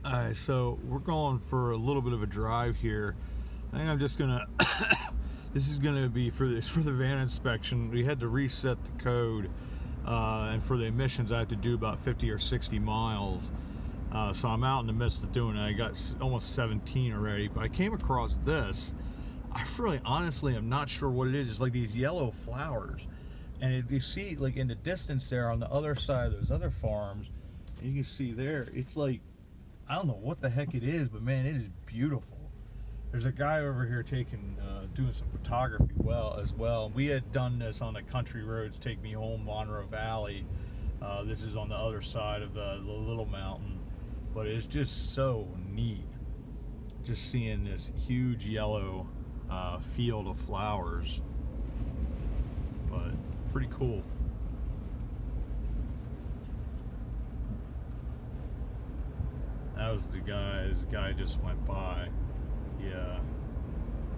Alright, so we're going for a little bit of a drive here. I think I'm just gonna this is gonna be for the van inspection. We had to reset the code, and for the emissions I had to do about 50 or 60 miles. So I'm out in the midst of doing it. I got almost 17 already, but I came across this. I really honestly am not sure what it is. It's like these yellow flowers, and you see like in the distance there on the other side of those other farms, and you can see there, it's like, I don't know what the heck it is, but man, it is beautiful. There's a guy over here doing some photography as well. We had done this on the Country Roads Take Me Home, Monroe Valley. This is on the other side of the little mountain, but it's just so neat. Just seeing this huge yellow field of flowers, but pretty cool. That was the guy. This guy just went by. Yeah,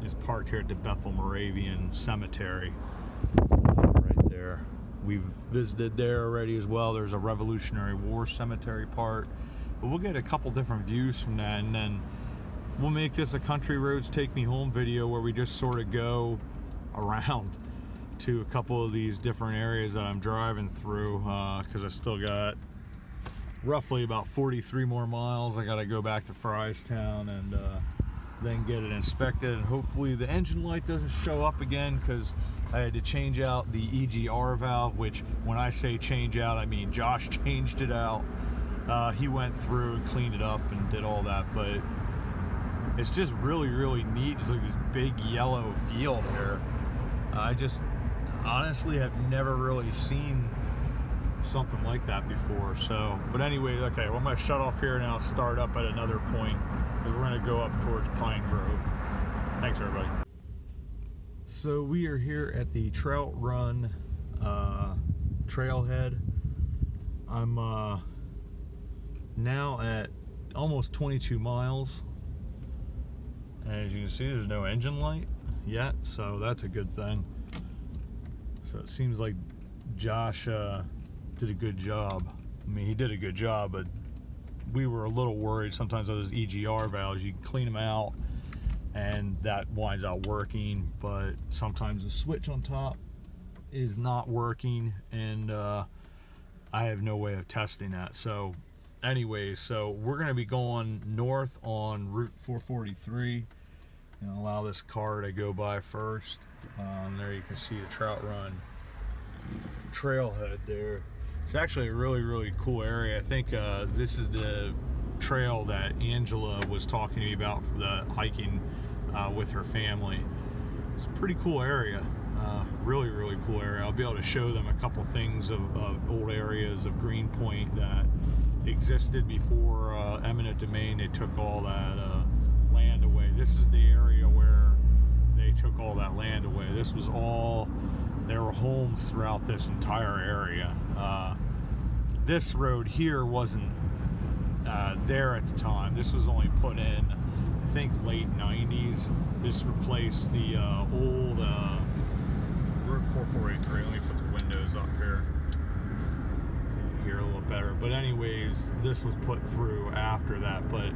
he's parked here at the Bethel Moravian Cemetery, right there. We've visited there already as well. There's a Revolutionary War cemetery part, but we'll get a couple different views from that, and then we'll make this a Country Roads Take Me Home video where we just sort of go around to a couple of these different areas that I'm driving through, because I still got roughly about 43 more miles. I got to go back to Fryestown and then get it inspected, and hopefully the engine light doesn't show up again, because I had to change out the EGR valve, which when I say change out, I mean Josh changed it out. He went through and cleaned it up and did all that, but it's just really neat. It's like this big yellow field here. I just honestly have never really seen something like that before. So, but anyway, okay, well, I'm gonna shut off here and I'll start up at another point, because we're gonna go up towards Pine Grove. Thanks, everybody. So we are here at the Trout Run Trailhead. I'm now at almost 22 miles. And as you can see, there's no engine light yet, so that's a good thing. So it seems like Josh did a good job. I mean, he did a good job, but we were a little worried. Sometimes those EGR valves, you can clean them out and that winds up working, but sometimes the switch on top is not working, and I have no way of testing that. So anyways, so we're going to be going north on Route 443 and allow this car to go by first. There you can see the Trout Run Trailhead there. It's actually a really cool area. I think this is the trail that Angela was talking to me about for the hiking with her family. It's a pretty cool area. Really cool area. I'll be able to show them a couple things of old areas of Greenpoint that existed before eminent domain. They took all that land away. This is the area where they took all that land away. This was all, there were homes throughout this entire area. This road here wasn't there at the time. This was only put in, I think, late 90s. This replaced the old Route 443. Let me put the windows up here so you can hear a little better. But anyways, this was put through after that. But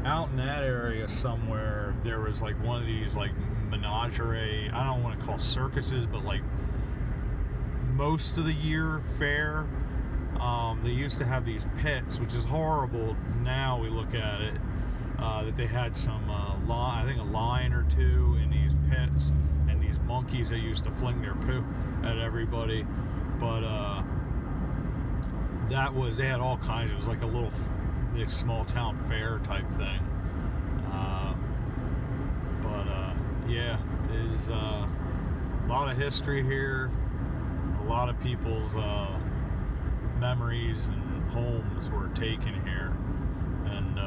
out in that area somewhere, there was like one of these like menagerie, I don't want to call circuses, but like most of the year fair. They used to have these pits, which is horrible. Now we look at it, that they had some, I think a lion or two in these pits, and these monkeys that used to fling their poo at everybody. But that was, they had all kinds. It was like a little like, small town fair type thing. Yeah, there's a lot of history here. A lot of people's memories and homes were taken here, and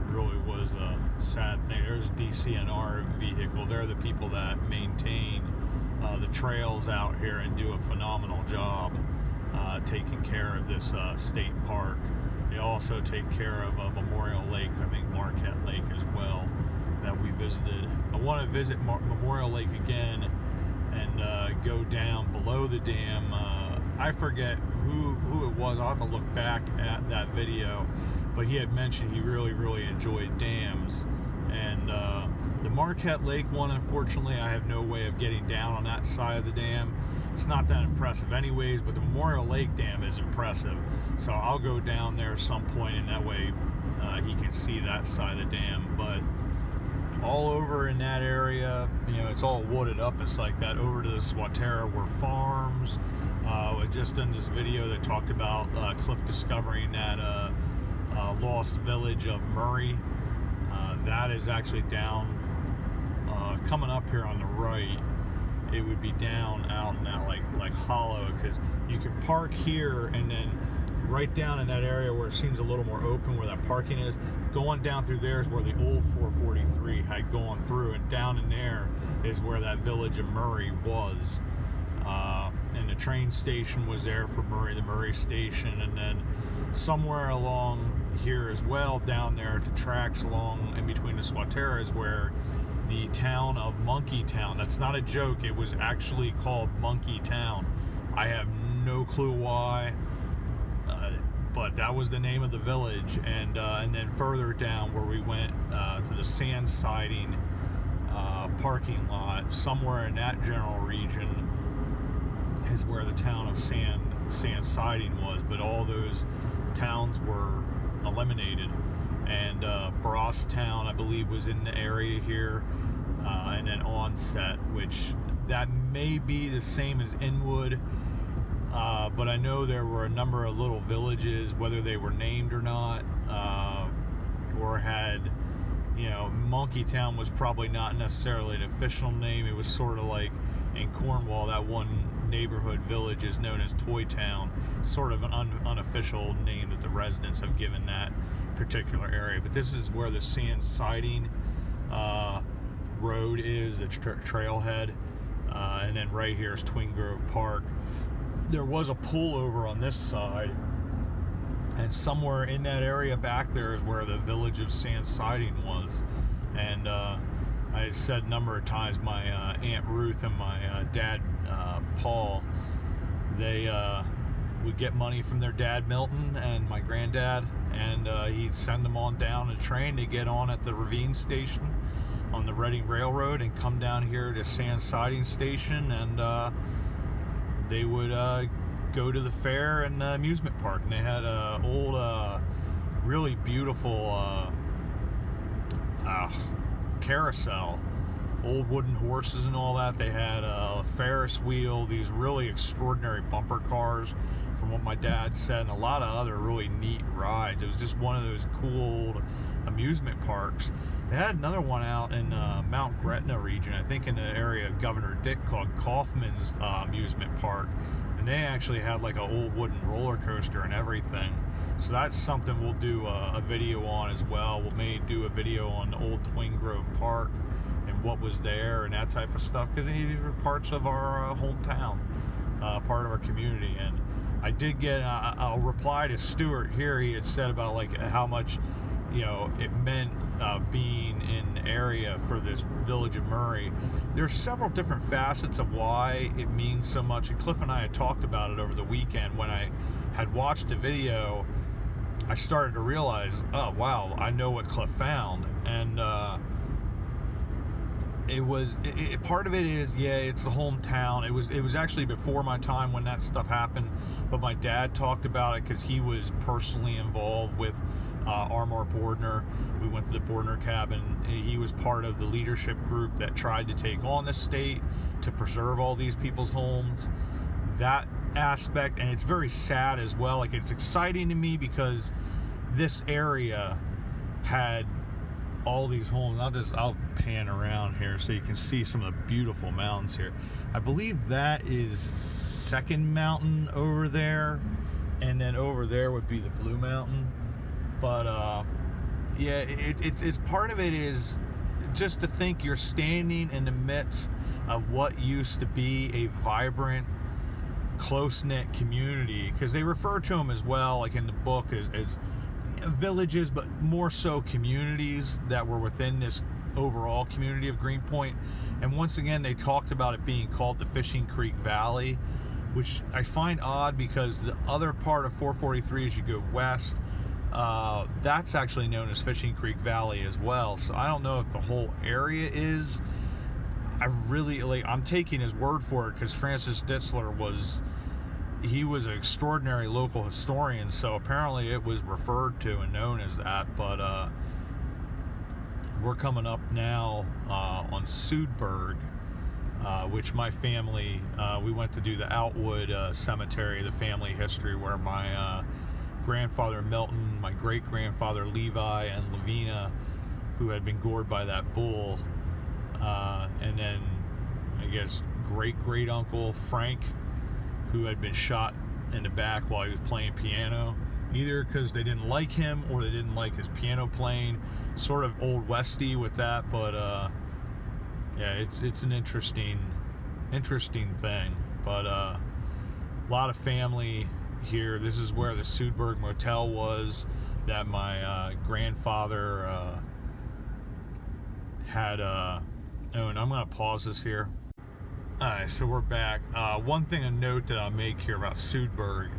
really was a sad thing. There's a DCNR vehicle. They're the people that maintain the trails out here and do a phenomenal job taking care of this state park. They also take care of Memorial Lake, I think Marquette Lake as well, that we visited. I want to visit Memorial Lake again and go down below the dam. I forget who it was. I'll have to look back at that video, but he had mentioned he really enjoyed dams. And the Marquette Lake one, unfortunately, I have no way of getting down on that side of the dam. It's not that impressive anyways, but the Memorial Lake Dam is impressive. So I'll go down there some point, and that way he can see that side of the dam. But all over in that area, you know, it's all wooded up. It's like that. Over to the Swatara were farms. Just in this video, they talked about Cliff discovering that lost village of Murray. That is actually down, coming up here on the right. It would be down out in that like hollow, because you can park here, and then right down in that area where it seems a little more open, where that parking is, going down through there is where the old 443 had gone through, and down in there is where that village of Murray was. And the train station was there for Murray, the Murray station, and then somewhere along here as well, down there at the tracks along in between the Swatara, is where the town of Monkey Town, that's not a joke, it was actually called Monkey Town. I have no clue why, but that was the name of the village. And then further down where we went to the sand siding parking lot, somewhere in that general region is where the town of sand siding was. But all those towns were eliminated, and Brosstown, I believe, was in the area here, and then Onset, which that may be the same as Inwood, but I know there were a number of little villages, whether they were named or not, or had, you know, Monkey Town was probably not necessarily an official name. It was sort of like in Cornwall, that one neighborhood village is known as Toy Town, sort of an unofficial name that the residents have given that particular area. But this is where the sand siding road is, the trailhead, and then right here is Twin Grove Park. There was a pullover on this side, and somewhere in that area back there is where the village of sand siding was. And I had said a number of times, my Aunt Ruth and my dad Paul, they would get money from their dad Milton and my granddad, and he'd send them on down a train to get on at the Ravine station on the Reading Railroad and come down here to sand siding station, and they would go to the fair and amusement park. And they had a old really beautiful carousel, old wooden horses and all that. They had a Ferris wheel, these really extraordinary bumper cars from what my dad said, and a lot of other really neat rides. It was just one of those cool old amusement parks. They had another one out in Mount Gretna region, I think in the area of Governor Dick, called Kaufman's Amusement Park, and they actually had like an old wooden roller coaster and everything. So that's something we'll do a video on as well. We'll maybe do a video on Old Twin Grove Park and what was there and that type of stuff, because these were parts of our hometown, part of our community. And I did get, I'll reply to Stuart here. He had said about like how much, you know, it meant being in the area for this village of Murray. There's several different facets of why it means so much, and Cliff and I had talked about it over the weekend. When I had watched the video, I started to realize, oh wow, I know what Cliff found. And part of it is, yeah, it's the hometown. It was actually before my time when that stuff happened, but my dad talked about it because he was personally involved with Armour Bordner. We went to the Bordner cabin. He was part of the leadership group that tried to take on the state to preserve all these people's homes. That aspect, and it's very sad as well. Like, it's exciting to me because this area had all these homes. I'll pan around here so you can see some of the beautiful mountains here. I believe that is Second Mountain over there, and then over there would be the Blue Mountain. But yeah, it's part of it is just to think you're standing in the midst of what used to be a vibrant, close-knit community, because they refer to them as well, like in the book, as villages, but more so communities that were within this overall community of Greenpoint. And once again, they talked about it being called the Fishing Creek Valley, which I find odd because the other part of 443, as you go west, That's actually known as Fishing Creek Valley as well. So I don't know if the whole area is. I'm taking his word for it, because Francis Ditzler was an extraordinary local historian, so apparently it was referred to and known as that. But we're coming up now on Sudberg, which my family, we went to do the Outwood Cemetery, the family history, where my grandfather Milton, my great-grandfather Levi, and Lavina, who had been gored by that bull, and then I guess great-great-uncle Frank, who had been shot in the back while he was playing piano, either because they didn't like him or they didn't like his piano playing. Sort of old westy with that, but yeah, it's an interesting thing. But a lot of family here. This is where the Sudberg Motel was that my grandfather had owned. I'm gonna pause this here. Alright, so we're back. One thing to note that I'll make here about Sudberg,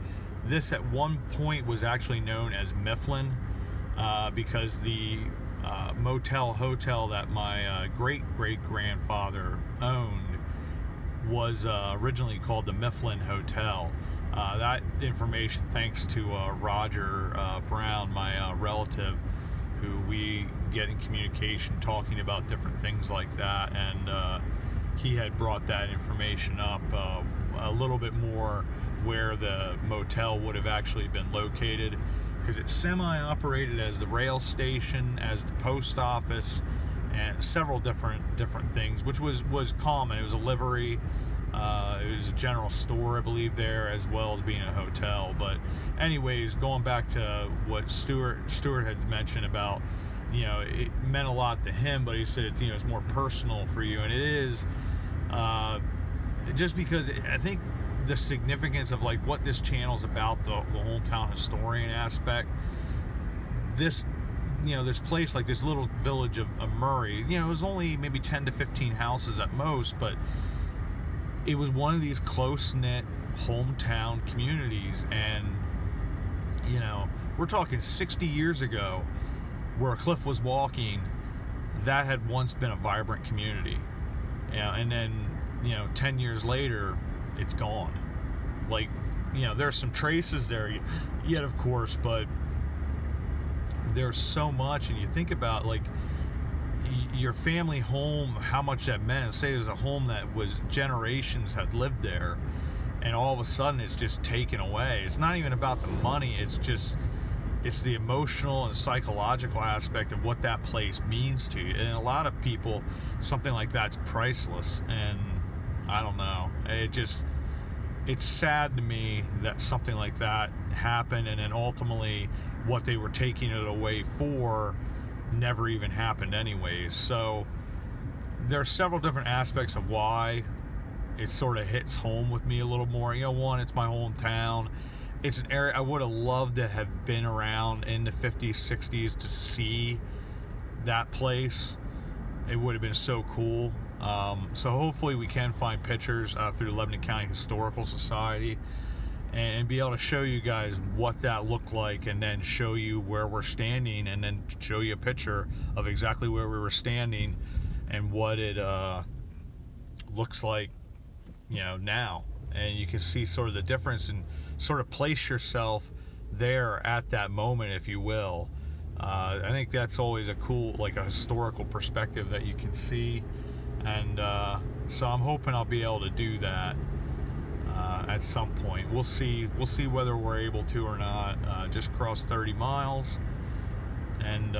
this at one point was actually known as Mifflin, because the hotel that my great-great-grandfather owned was originally called the Mifflin Hotel. That information thanks to Roger Brown, my relative, who we get in communication talking about different things like that, and he had brought that information up a little bit more, where the motel would have actually been located, because it's semi-operated as the rail station, as the post office, and several different things, which was common. It was a livery, it was a general store, I believe, there, as well as being a hotel. But anyways, going back to what Stuart had mentioned about, it meant a lot to him, but he said it's more personal for you, and it is, just because I think the significance of like what this channel's about, the hometown historian aspect. This place, like this little village of Murray, it was only maybe 10 to 15 houses at most, but it was one of these close-knit hometown communities. And we're talking 60 years ago, where Cliff was walking, that had once been a vibrant community, and then 10 years later, it's gone. Like, there's some traces there yet, of course, but there's so much. And you think about like your family home, how much that meant. Say there's a home that was generations had lived there, and all of a sudden it's just taken away. It's not even about the money, it's the emotional and psychological aspect of what that place means to you. And a lot of people, something like that's priceless. And I don't know, it's sad to me that something like that happened, and then ultimately what they were taking it away for never even happened anyways. So there are several different aspects of why it sort of hits home with me a little more. One, it's my hometown. It's an area I would have loved to have been around in the 50s, 60s to see that place. It would have been so cool. So hopefully we can find pictures through the Lebanon County Historical Society and be able to show you guys what that looked like, and then show you where we're standing, and then show you a picture of exactly where we were standing and what it looks like now. And you can see sort of the difference, and sort of place yourself there at that moment, if you will. I think that's always a cool, like a historical perspective that you can see. And so I'm hoping I'll be able to do that at some point. We'll see whether we're able to or not. Just cross 30 miles, and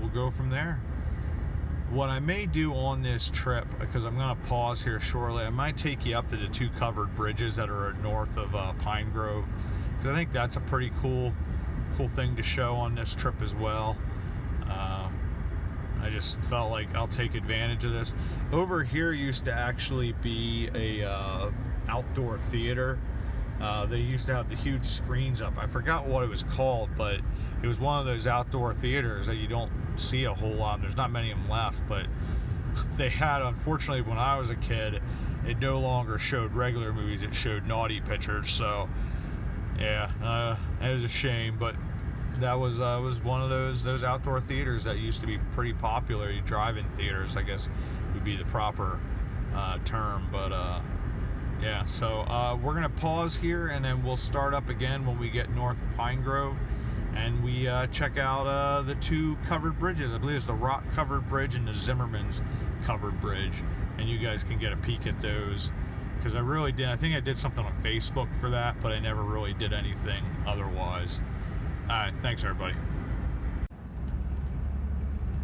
we'll go from there. What I may do on this trip, because I'm going to pause here shortly, I might take you up to the two covered bridges that are north of Pine Grove, because I think that's a pretty cool thing to show on this trip as well. I just felt like I'll take advantage of this. Over here used to actually be a outdoor theater. They used to have the huge screens up. I forgot what it was called, but it was one of those outdoor theaters that you don't see a whole lot. There's not many of them left, but they had, unfortunately, when I was a kid, it no longer showed regular movies. It showed naughty pictures. So Yeah, it was a shame, but that was one of those outdoor theaters that used to be pretty popular. Drive-in theaters, I guess, would be the proper term. But yeah, so we're gonna pause here, and then we'll start up again when we get north of Pine Grove, and we check out the two covered bridges. I believe it's the Rock Covered Bridge and the Zimmerman's Covered Bridge, and you guys can get a peek at those, because I think I did something on Facebook for that, but I never really did anything otherwise. Alright, thanks everybody.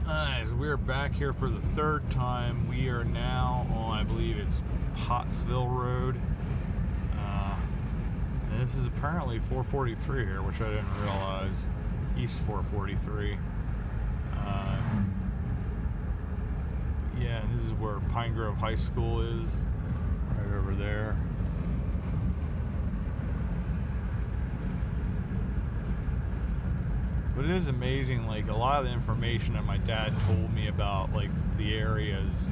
Alright, so we're back here for the third time. We are now on, I believe it's Pottsville Road. And this is apparently 443 here, which I didn't realize. East 443. Yeah, and this is where Pine Grove High School is. Right over there. But it is amazing, like, a lot of the information that my dad told me about, like, the areas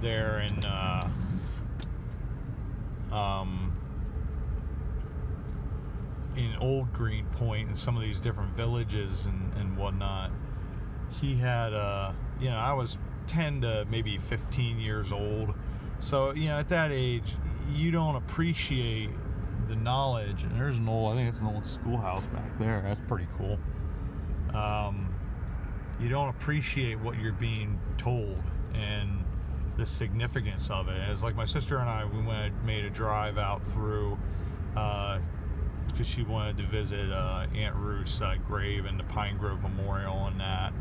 there in Old Greenpoint and some of these different villages and whatnot. He had, I was 10 to maybe 15 years old. So, at that age, you don't appreciate the knowledge. And there's I think it's an old schoolhouse back there. That's pretty cool. You don't appreciate what you're being told and the significance of it. It's like my sister and I, we made a drive out through, because she wanted to visit Aunt Ruth's grave and the Pine Grove Memorial and that.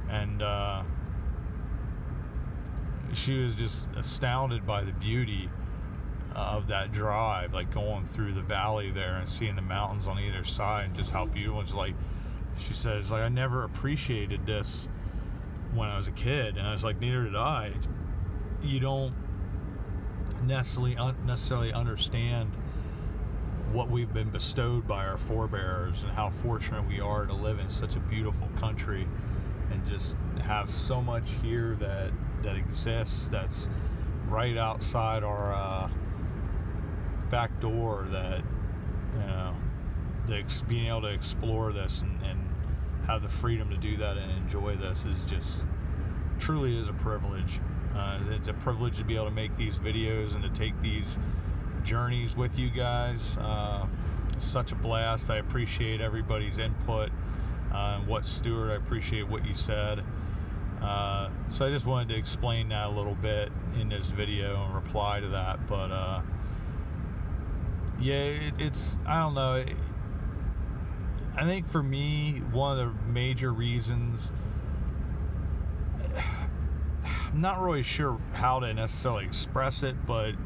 And she was just astounded by the beauty of that drive, like going through the valley there and seeing the mountains on either side and just how beautiful. It's like, she says, like, I never appreciated this when I was a kid. And I was like, neither did I. You don't necessarily understand what we've been bestowed by our forebears and how fortunate we are to live in such a beautiful country and just have so much here that exists, that's right outside our back door, that being able to explore this and have the freedom to do that and enjoy this is just truly is a privilege. It's a privilege to be able to make these videos and to take these journeys with you guys. Such a blast. I appreciate everybody's input. What Stuart, I appreciate what you said. So I just wanted to explain that a little bit in this video and reply to that. But it's I don't know. I think for me, one of the major reasons, I'm not really sure how to necessarily express it, but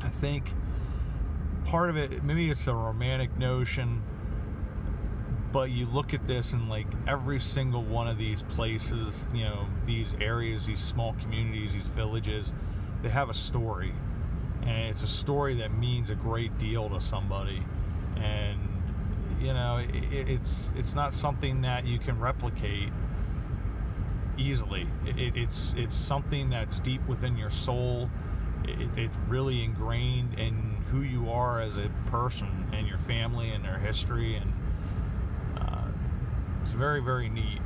I think part of it, maybe it's a romantic notion, but you look at this and, like, every single one of these places, these areas, these small communities, these villages, they have a story, and it's a story that means a great deal to somebody. And it's not something that you can replicate easily. It's something that's deep within your soul. It's really ingrained in who you are as a person and your family and their history, and it's very, very neat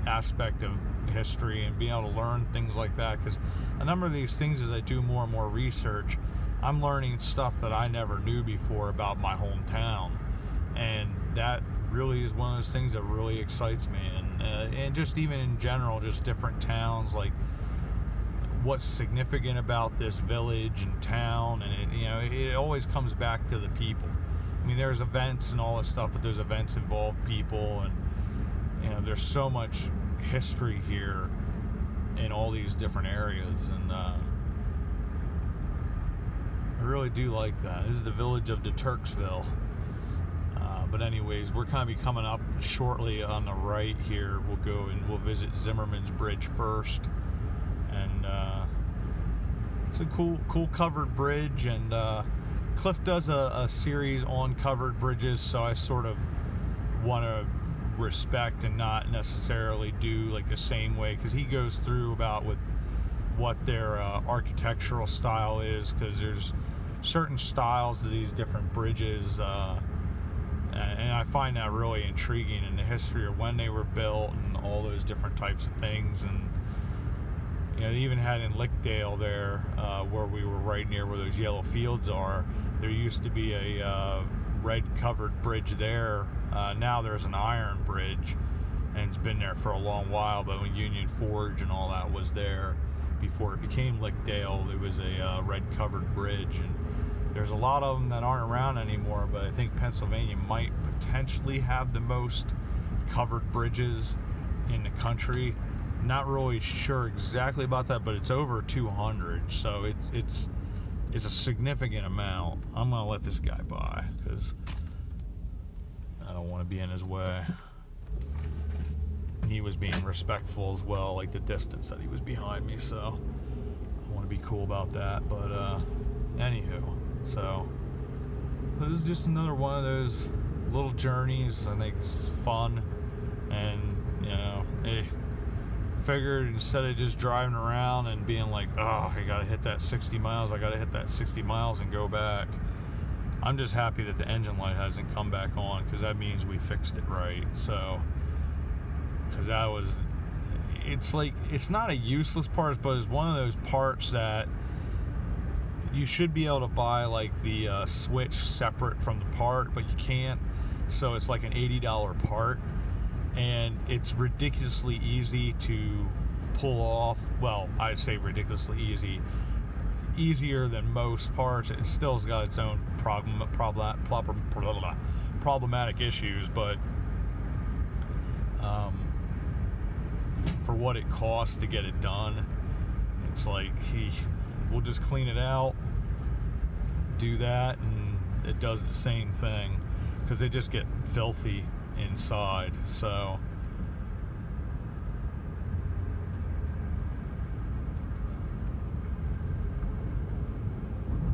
aspect of history and being able to learn things like that, because a number of these things, as I do more and more research, I'm learning stuff that I never knew before about my hometown, and that really is one of those things that really excites me. And just even in general, just different towns, like what's significant about this village and town, and it always comes back to the people. I mean, there's events and all this stuff, but those events involve people, and there's so much history here in all these different areas, and I really do like that. This is the village of DeTurksville. But anyways, we're kind of be coming up shortly on the right here. We'll go and we'll visit Zimmerman's Bridge first, and it's a cool covered bridge. And Cliff does a series on covered bridges, so I sort of want to respect and not necessarily do like the same way, because he goes through about with what their architectural style is, because there's certain styles to these different bridges, and I find that really intriguing in the history of when they were built and all those different types of things. And they even had in Lickdale there, where we were right near where those yellow fields are, there used to be a red covered bridge there. Now there's an iron bridge, and it's been there for a long while, but when Union Forge and all that was there before it became Lickdale, it was a red covered bridge. And there's a lot of them that aren't around anymore, but I think Pennsylvania might potentially have the most covered bridges in the country. Not really sure exactly about that, but it's over 200, so it's a significant amount. I'm gonna let this guy by because I don't want to be in his way. He was being respectful as well, like the distance that he was behind me, so I want to be cool about that. But anywho, so this is just another one of those little journeys. I think it's fun, and figured instead of just driving around and being like, oh, I gotta hit that 60 miles, and go back, I'm just happy that the engine light hasn't come back on, because that means we fixed it right. So, because that was, it's like, it's not a useless part, but it's one of those parts that you should be able to buy, like the switch separate from the part, but you can't. So it's like an $80 part, and it's ridiculously easy to pull off. Well, I'd say ridiculously easy, easier than most parts. It still's got its own problematic issues, but for what it costs to get it done, it's like, we'll just clean it out, do that, and it does the same thing, because they just get filthy inside. So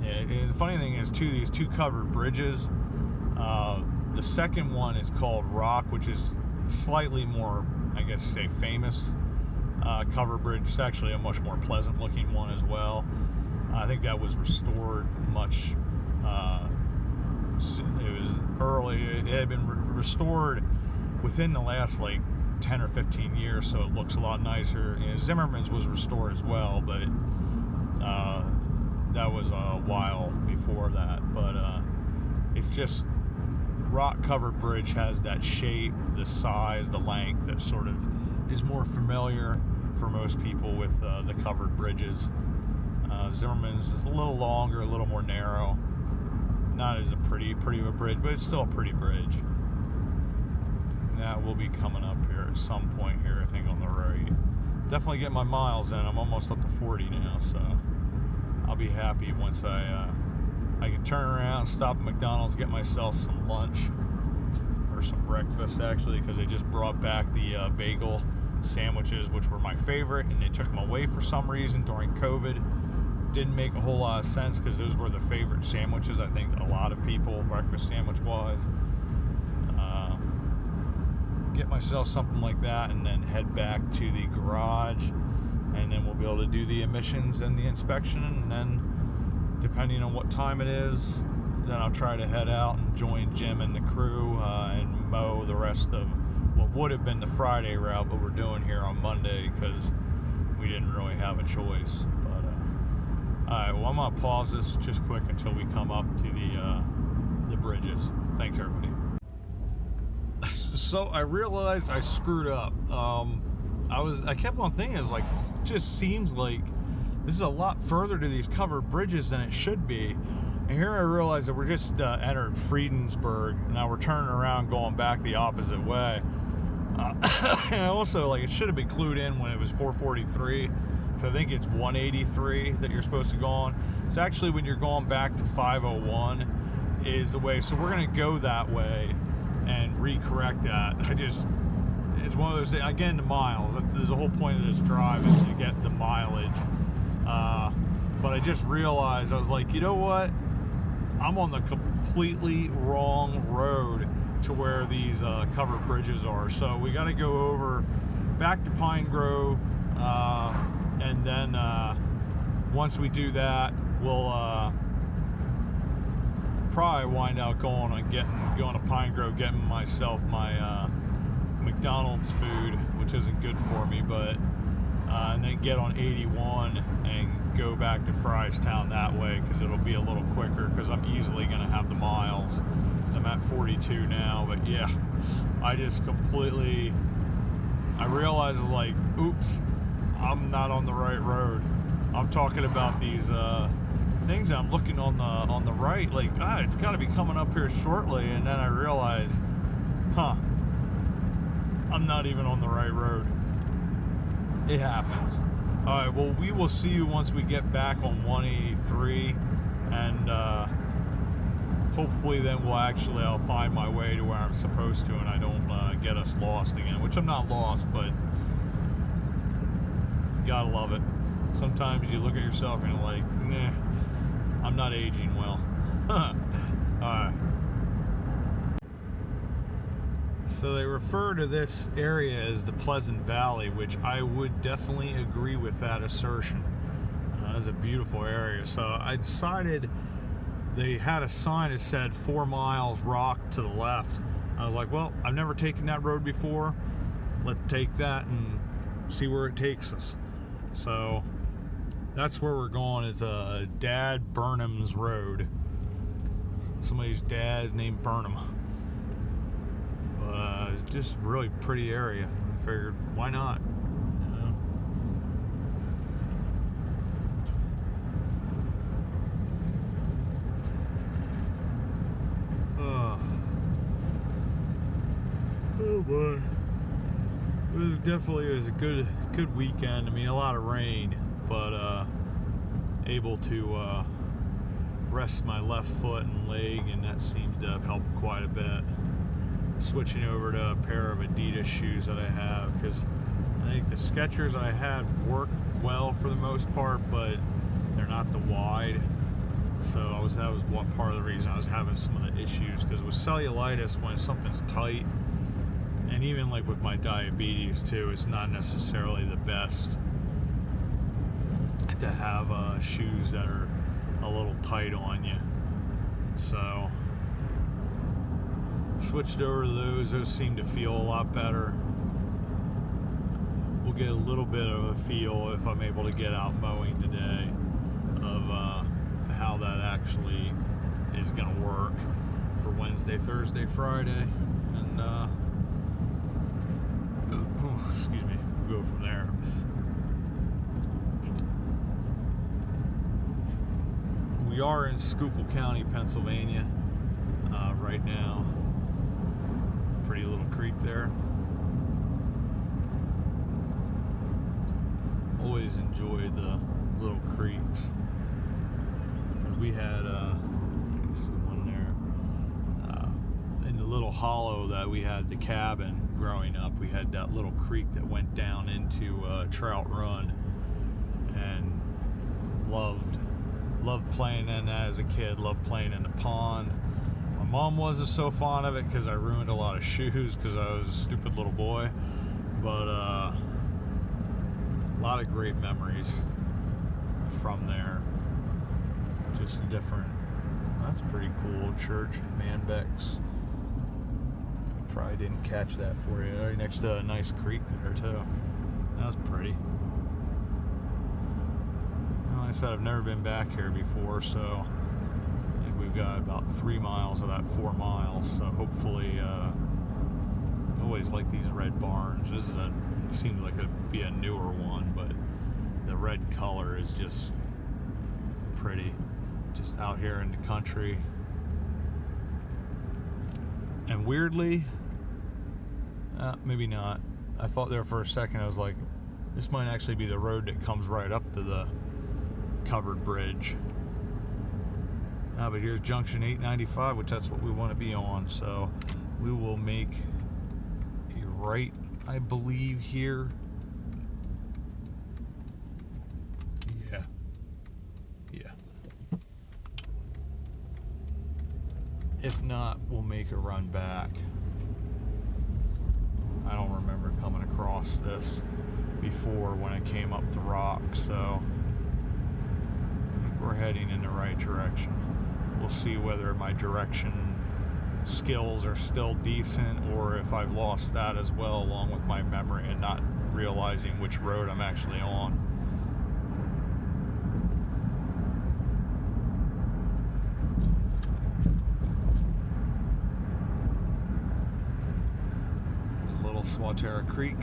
yeah, and the funny thing is too, these two covered bridges, the second one is called Rock, which is slightly more, I guess, say famous cover bridge. It's actually a much more pleasant looking one as well. I think that was restored much, it was early, it had been restored within the last like 10 or 15 years, so it looks a lot nicer. Zimmerman's was restored as well, but that was a while before that. But it's just, rock covered bridge has that shape, the size, the length that sort of is more familiar for most people with the covered bridges. Zimmerman's is a little longer, a little more narrow, not as pretty of a bridge, but it's still a pretty bridge. And that will be coming up here at some point here, I think, on the right. Definitely get my miles in. I'm almost up to 40 now, so I'll be happy once I can turn around, stop at McDonald's, get myself some lunch, or some breakfast actually, because they just brought back the bagel sandwiches, which were my favorite, and they took them away for some reason during COVID. Didn't make a whole lot of sense, because those were the favorite sandwiches, I think, a lot of people, breakfast sandwich wise. Get myself something like that, and then head back to the garage, and then we'll be able to do the emissions and the inspection, and then depending on what time it is, then I'll try to head out and join Jim and the crew and mow the rest of what would have been the Friday route, but we're doing here on Monday because we didn't really have a choice. But alright, well, I'm gonna pause this just quick until we come up to the bridges. Thanks, everybody. So I realized I screwed up. I kept on thinking, it's like, this just seems like this is a lot further to these covered bridges than it should be. And here I realized that we're just entered Friedensburg. Now we're turning around, going back the opposite way. And also, like, it should have been clued in when it was 443. So I think it's 183 that you're supposed to go on. It's actually when you're going back to 501 is the way. So we're gonna go that way and recorrect that. It's one of those things, again, the miles. There's the whole point of this drive is to get the mileage. But I just realized, I was like, you know what? I'm on the completely wrong road to where these covered bridges are. So we got to go over back to Pine Grove, and then once we do that, we'll probably wind out going to Pine Grove, getting myself my McDonald's food, which isn't good for me, but and then get on 81 and go back to Frystown that way, because it'll be a little quicker, because I'm easily going to have the miles, because I'm at 42 now. But yeah, I just completely, I realized, like, oops, I'm not on the right road. I'm talking about these things I'm looking on the right, like, it's got to be coming up here shortly, and then I realized, I'm not even on the right road. It happens. All right, well, we will see you once we get back on 183, and hopefully then I'll find my way to where I'm supposed to, and I don't get us lost again, which I'm not lost, but gotta love it. Sometimes you look at yourself and you're like, nah, I'm not aging well. All right. So they refer to this area as the Pleasant Valley, which I would definitely agree with that assertion. It's a beautiful area. So I decided, they had a sign that said 4 miles rock to the left. I was like, well, I've never taken that road before. Let's take that and see where it takes us. So that's where we're going. It's a Dad Burnham's Road. Somebody's dad named Burnham. Just really pretty area. I figured, why not? You know? Oh boy. It was a good weekend. I mean, a lot of rain, but able to rest my left foot and leg, and that seems to have helped quite a bit. Switching over to a pair of Adidas shoes that I have, because I think the Skechers I had worked well for the most part, but they're not the wide. So that was one part of the reason I was having some of the issues, because with cellulitis, when something's tight, and even like with my diabetes too, it's not necessarily the best to have shoes that are a little tight on you. So switched over to those seem to feel a lot better. We'll get a little bit of a feel, if I'm able to get out mowing today, of how that actually is going to work for Wednesday, Thursday, Friday, and excuse me, we'll go from there. We are in Schuylkill County, Pennsylvania, right now. Pretty little creek there. Always enjoyed the little creeks. As we had one there in the little hollow that we had the cabin growing up. We had that little creek that went down into Trout Run, and loved playing in that as a kid. Loved playing in the pond. My mom wasn't so fond of it because I ruined a lot of shoes because I was a stupid little boy, but a lot of great memories from there. Just different. That's pretty cool. Church, Manbeck's. Probably didn't catch that for you. Right next to a nice creek there too. That was pretty. Like I said, I've never been back here before, so I think we've got about 3 miles of that 4 miles. So hopefully, always like these red barns. This is seems like it'd be a newer one, but the red color is just pretty. Just out here in the country. And weirdly, maybe not. I thought there for a second, I was like, this might actually be the road that comes right up to the covered bridge. But here's junction 895, which that's what we want to be on. So we will make a right, I believe, here. Yeah. If not, we'll make a run back. I don't remember coming across this before when I came up the rock, so I think we're heading in the right direction. we'll see whether my direction skills are still decent or if I've lost that as well, along with my memory and not realizing which road I'm actually on. There's a little Swatara Creek.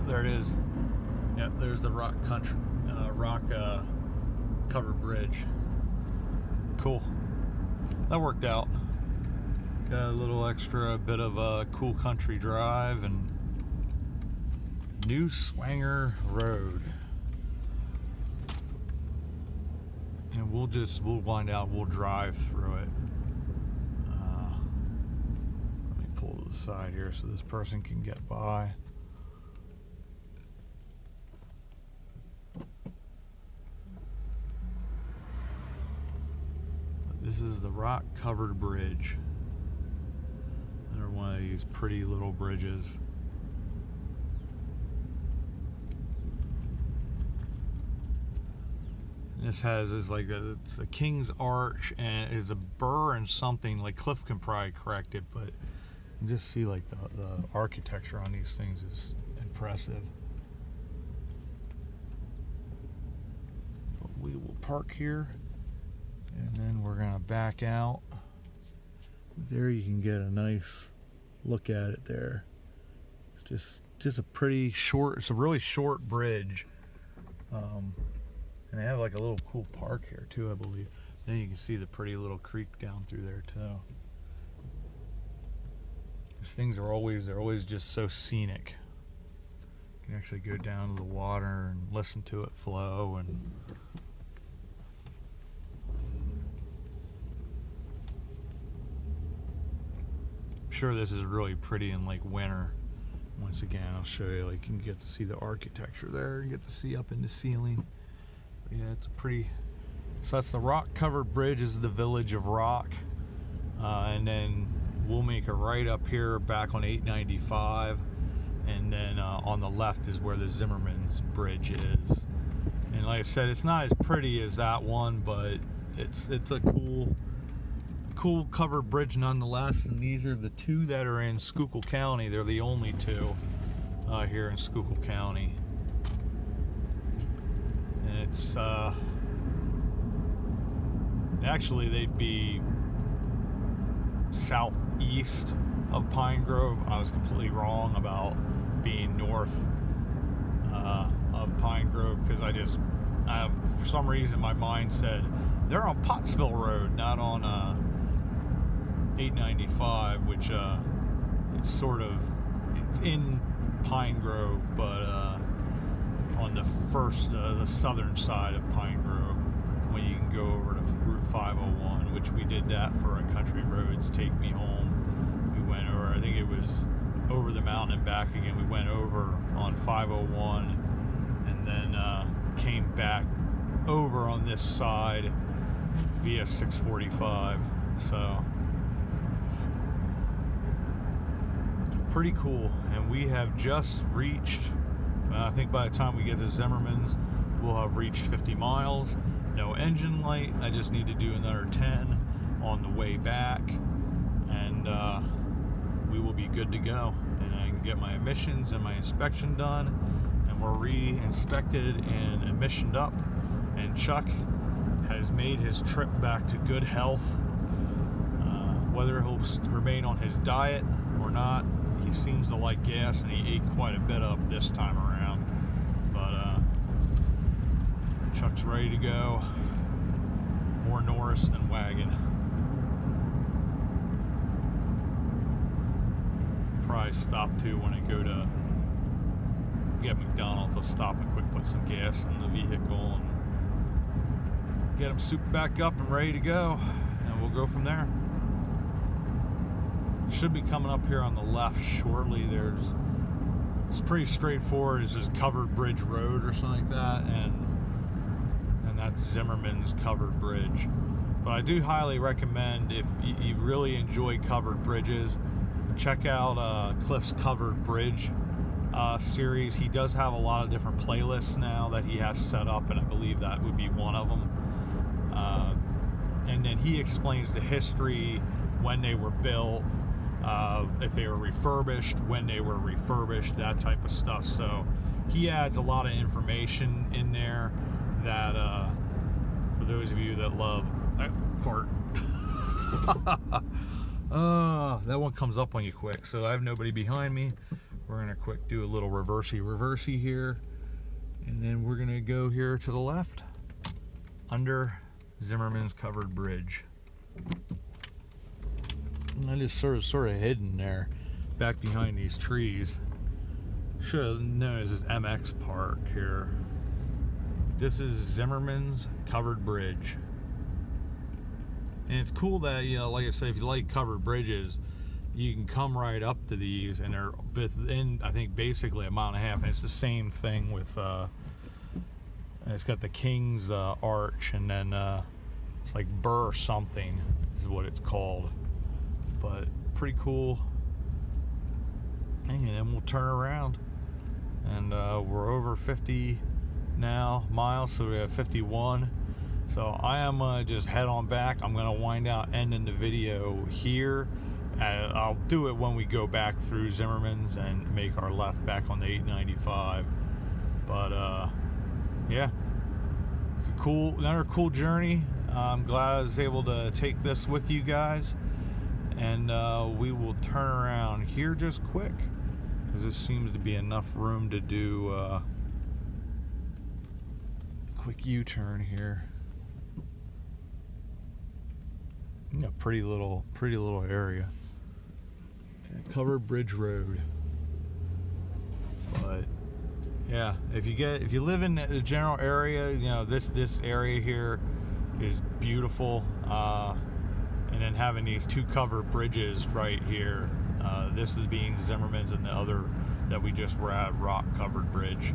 There it is. Yep, there's the rock covered bridge. Cool. That worked out. Got a little extra bit of a cool country drive and New Swanger Road. And we'll find out. We'll drive through it. Let me pull to the side here so this person can get by. This is the rock-covered bridge. Another one of these pretty little bridges. And this it's a King's Arch, and it's a burr and something. Like Cliff can probably correct it, but you just see like the architecture on these things is impressive. But we will park here. And then we're gonna back out. There you can get a nice look at it there. It's just a pretty short, it's a really short bridge. And they have like a little cool park here too, I believe. Then you can see the pretty little creek down through there too. These things are always just so scenic. You can actually go down to the water and listen to it flow, and sure this is really pretty in like winter. Once again, I'll show you, like, you can get to see the architecture there and get to see up in the ceiling. But yeah, it's a pretty, so that's the rock covered bridge. This is the village of Rock, and then we'll make a right up here back on 895, and then on the left is where the Zimmerman's bridge is. And like I said, it's not as pretty as that one, but it's a cool covered bridge nonetheless. And these are the two that are in Schuylkill County. They're the only two here in Schuylkill County. And it's actually they'd be southeast of Pine Grove. I was completely wrong about being north of Pine Grove, because for some reason my mind said they're on Pottsville Road, not on 895, which it's sort of, it's in Pine Grove, but on the southern side of Pine Grove, when you can go over to Route 501, which we did that for a Country Roads Take Me Home. We went over, I think it was over the mountain and back again. We went over on 501 and then came back over on this side via 645. So pretty cool. And we have just reached, I think by the time we get to Zimmerman's, we'll have reached 50 miles. No engine light. I just need to do another 10 on the way back, and we will be good to go. And I can get my emissions and my inspection done, and we're re-inspected and emissioned up. And Chuck has made his trip back to good health. Whether he'll remain on his diet or not, he seems to like gas, and he ate quite a bit of this time around. But Chuck's ready to go. More Norris than wagon. Probably stop too when I go to get McDonald's. I'll stop and quick put some gas in the vehicle and get them souped back up and ready to go, and we'll go from there. Should be coming up here on the left shortly. It's pretty straightforward. It's just covered bridge road or something like that, and that's Zimmerman's covered bridge. But I do highly recommend, if you really enjoy covered bridges, check out Cliff's Covered Bridge series. He does have a lot of different playlists now that he has set up, and I believe that would be one of them. And then he explains the history, when they were built, if they were refurbished, when they were refurbished, that type of stuff. So he adds a lot of information in there that, for those of you that love fart. That one comes up on you quick. So I have nobody behind me. We're gonna quick do a little reversey here, and then we're gonna go here to the left under Zimmerman's covered bridge. And I just sort of hidden there, back behind these trees. Should have known as this MX Park here. This is Zimmerman's covered bridge. And it's cool that, you know, like I said, if you like covered bridges, you can come right up to these, and they're within, I think, basically a mile and a half. And it's the same thing with, it's got the King's Arch, and then it's like Burr something is what it's called. But pretty cool. And then we'll turn around, and we're over 50 now miles, so we have 51. So I am gonna just head on back. I'm gonna wind out ending the video here. I'll do it when we go back through Zimmerman's and make our left back on the 895. But yeah, it's another cool journey. I'm glad I was able to take this with you guys, and we will turn around here just quick, because this seems to be enough room to do a quick U-turn here. Yeah, pretty little area. Covered Bridge Road. But yeah, if you live in the general area, you know, this area here is beautiful. And then having these two covered bridges right here, this is being Zimmerman's, and the other that we just were at, Rock Covered Bridge.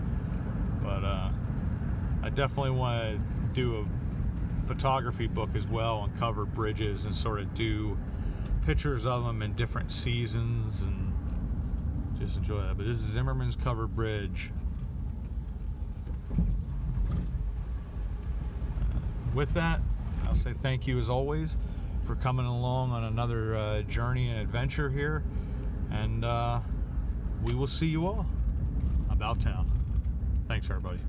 But I definitely want to do a photography book as well on covered bridges, and sort of do pictures of them in different seasons and just enjoy that. But this is Zimmerman's covered bridge. With that, I'll say thank you as always for coming along on another journey and adventure here, and we will see you all about town. Thanks, everybody.